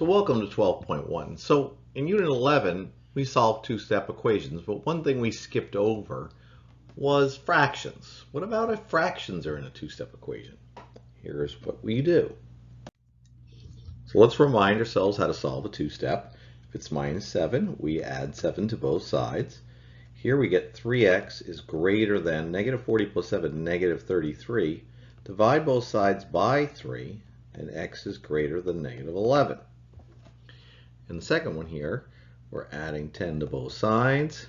So welcome to 12.1. So in Unit 11, we solved two-step equations, but one thing we skipped over was fractions. What about if fractions are in a two-step equation? Here's what we do. So let's remind ourselves how to solve a two-step. If it's minus 7, we add 7 to both sides. Here we get 3x is greater than negative 40 plus 7, negative 33. Divide both sides by 3, and x is greater than negative 11. In the second one here, we're adding 10 to both sides.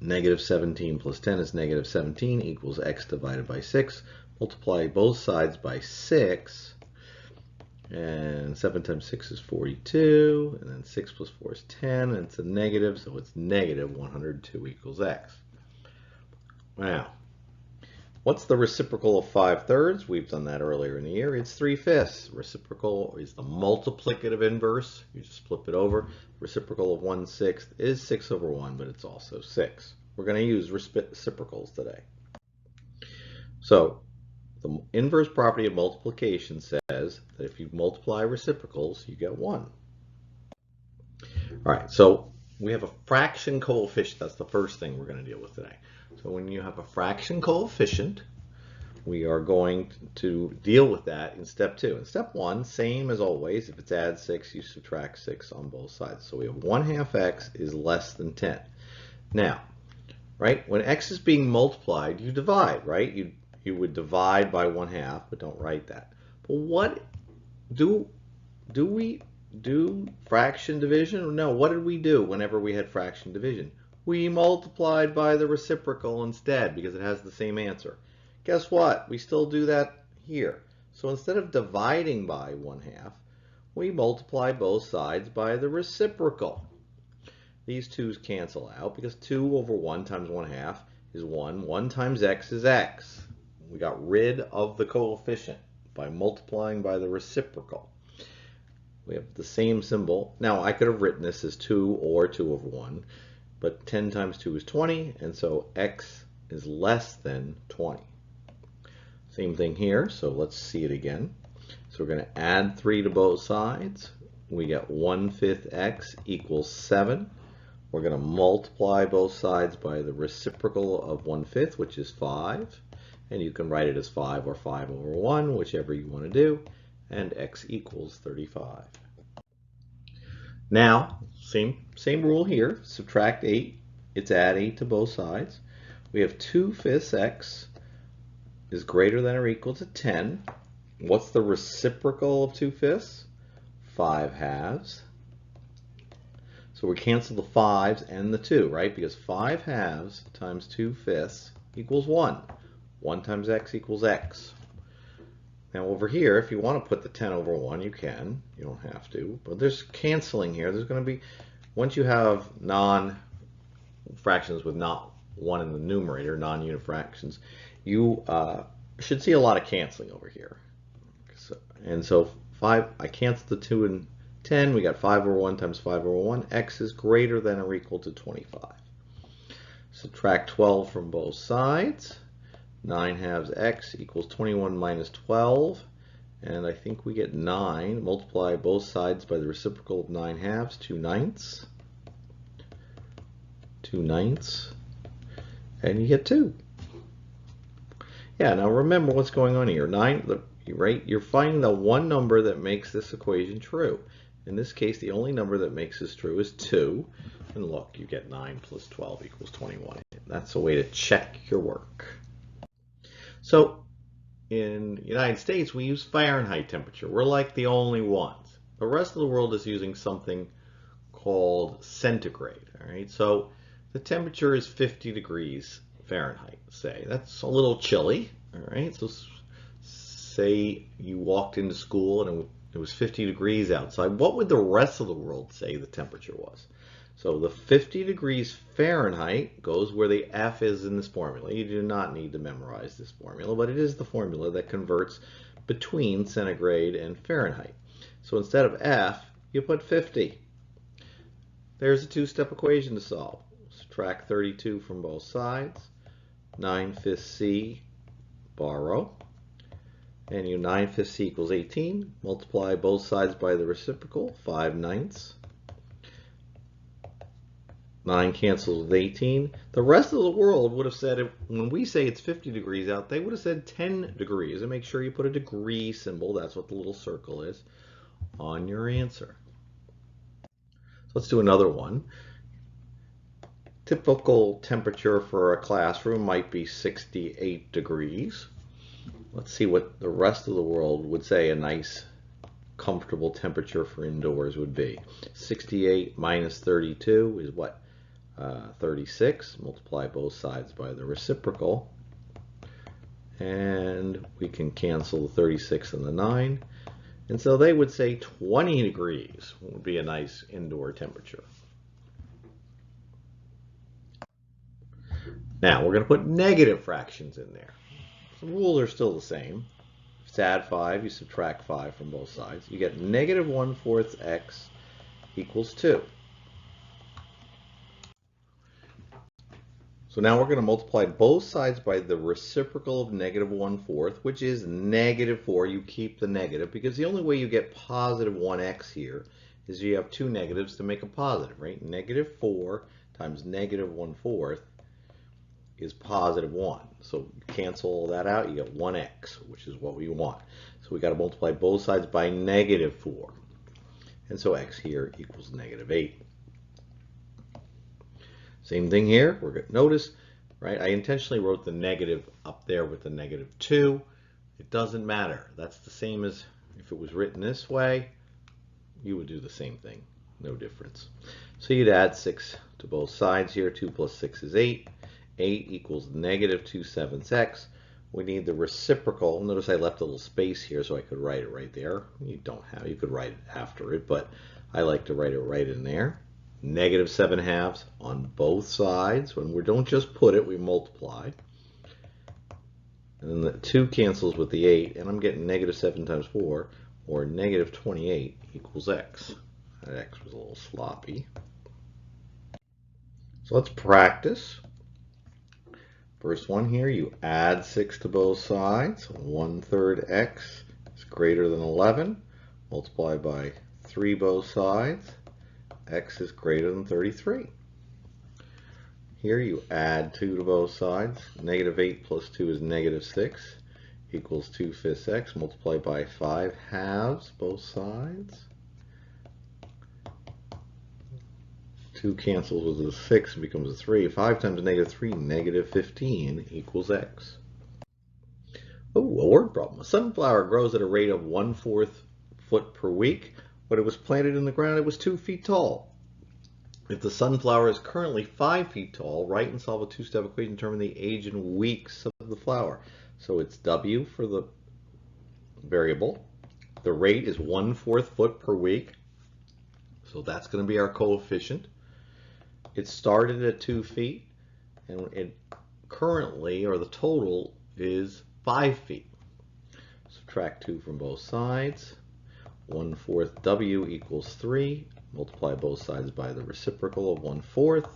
Negative 17 plus 10 is negative 17 equals x divided by 6. Multiply both sides by 6. And 7 times 6 is 42. And then 6 plus 4 is 10. And it's a negative, so it's negative 102 equals x. Now, what's the reciprocal of 5/3? We've done that earlier in the year. It's 3/5. Reciprocal is the multiplicative inverse. You just flip it over. Reciprocal of 1/6 is 6 over 1, but it's also 6. We're going to use reciprocals today. So the inverse property of multiplication says that if you multiply reciprocals, you get 1. All right, so we have a fraction coefficient. That's the first thing we're going to deal with today. So when you have a fraction coefficient, we are going to deal with that in step 2. In step 1, same as always, if it's add 6, you subtract 6 on both sides. So we have 1/2 x is less than 10. Now, right, when x is being multiplied, you divide, right? You would divide by 1/2, but don't write that. But what do we do fraction division? No, what did we do whenever we had fraction division? We multiplied by the reciprocal instead because it has the same answer. Guess what? We still do that here. So instead of dividing by 1/2, we multiply both sides by the reciprocal. These 2's cancel out because 2 over 1 times 1/2 is 1. 1 times x is x. We got rid of the coefficient by multiplying by the reciprocal. We have the same symbol. Now I could have written this as 2 or 2 over 1. But 10 times 2 is 20, and so x is less than 20. Same thing here, so let's see it again. So we're going to add 3 to both sides. We get 1/5 x equals 7. We're going to multiply both sides by the reciprocal of 1/5, which is 5. And you can write it as 5 or 5 over 1, whichever you want to do. And x equals 35. Now, same rule here. Subtract 8. It's add 8 to both sides. We have 2/5 x is greater than or equal to 10. What's the reciprocal of 2/5? 5/2. So we cancel the 5's and the 2, right? Because 5/2 times 2/5 equals 1. 1 times x equals x. Now over here, if you want to put the 10 over 1, you can. You don't have to. But there's canceling here. There's going to be, once you have non-fractions with not 1 in the numerator, non-unit fractions, you should see a lot of canceling over here. So 5, I canceled the 2 and 10. We got 5 over 1 times 5 over 1. X is greater than or equal to 25. Subtract 12 from both sides. 9/2 x equals 21 minus 12, and I think we get 9. Multiply both sides by the reciprocal of 9/2, 2/9. 2/9, and you get 2. Yeah, now remember what's going on here. Right? You're finding the one number that makes this equation true. In this case, the only number that makes this true is 2. And look, you get 9 plus 12 equals 21. That's a way to check your work. So in the United States, we use Fahrenheit temperature. We're like the only ones. The rest of the world is using something called centigrade. All right, so the temperature is 50 degrees Fahrenheit, say. That's a little chilly. All right, so say you walked into school and it was 50 degrees outside. What would the rest of the world say the temperature was? So the 50 degrees Fahrenheit goes where the F is in this formula. You do not need to memorize this formula, but it is the formula that converts between centigrade and Fahrenheit. So instead of F, you put 50. There's a two-step equation to solve. Subtract 32 from both sides. 9/5 c, borrow. And 9/5 equals 18. Multiply both sides by the reciprocal, 5/9. 9 cancels with 18. The rest of the world would have said, when we say it's 50 degrees out, they would have said 10 degrees. And make sure you put a degree symbol, that's what the little circle is, on your answer. So let's do another one. Typical temperature for a classroom might be 68 degrees. Let's see what the rest of the world would say a nice, comfortable temperature for indoors would be. 68 minus 32 is what? 36. Multiply both sides by the reciprocal. And we can cancel the 36 and the 9. And so they would say 20 degrees would be a nice indoor temperature. Now we're going to put negative fractions in there. The rules are still the same. If it's add 5, you subtract 5 from both sides. You get negative 1/4 x equals 2. So now we're going to multiply both sides by the reciprocal of negative 1/4, which is negative 4. You keep the negative because the only way you get positive 1x here is you have two negatives to make a positive, right? Negative 4 times negative 1/4 is positive 1. So cancel all that out, you get 1x, which is what we want. So we got to multiply both sides by negative 4. And so x here equals negative 8. Same thing here. We're going to notice, right? I intentionally wrote the negative up there with the negative 2. It doesn't matter. That's the same as if it was written this way. You would do the same thing. No difference. So you'd add 6 to both sides here. 2 plus 6 is 8. 8 equals negative 2/7 x. We need the reciprocal. Notice I left a little space here so I could write it right there. You don't have, you could write it after it, but I like to write it right in there. Negative 7/2 on both sides. When we don't just put it, we multiply. And then the 2 cancels with the 8, and I'm getting negative 7 times 4, or negative 28 equals x. That x was a little sloppy. So let's practice. First one here, you add 6 to both sides. 1/3 x is greater than 11. Multiply by 3 both sides. X is greater than 33. Here you add 2 to both sides. Negative 8 plus 2 is negative 6 equals 2/5 x. Multiply by 5/2 both sides. 2 cancels with a 6 and becomes a 3. 5 times negative 3, negative 15 equals x. Oh, a word problem. A sunflower grows at a rate of 1/4 foot per week. When it was planted in the ground, it was 2 feet tall. If the sunflower is currently 5 feet tall, write and solve a two-step equation to determine the age in weeks of the flower. So it's W for the variable. The rate is 1/4 foot per week. So that's going to be our coefficient. It started at 2 feet, and it currently, or the total, is 5 feet. Subtract 2 from both sides. 1/4 W equals 3. Multiply both sides by the reciprocal of 1/4.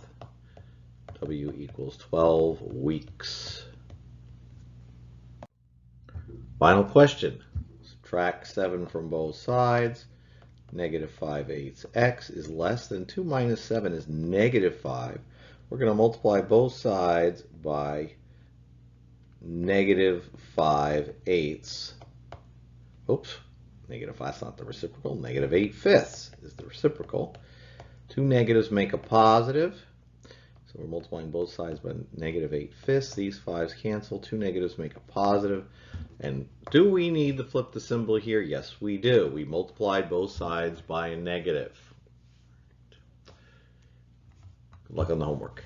W equals 12 weeks. Final question. Subtract 7 from both sides. Negative 5/8 x is less than 2 minus 7 is negative 5. We're going to multiply both sides by negative 5/8. Oops, negative 5 is not the reciprocal. Negative 8/5 is the reciprocal. Two negatives make a positive. So we're multiplying both sides by negative 8/5. These 5's cancel. Two negatives make a positive. And do we need to flip the symbol here? Yes, we do. We multiplied both sides by a negative. Good luck on the homework.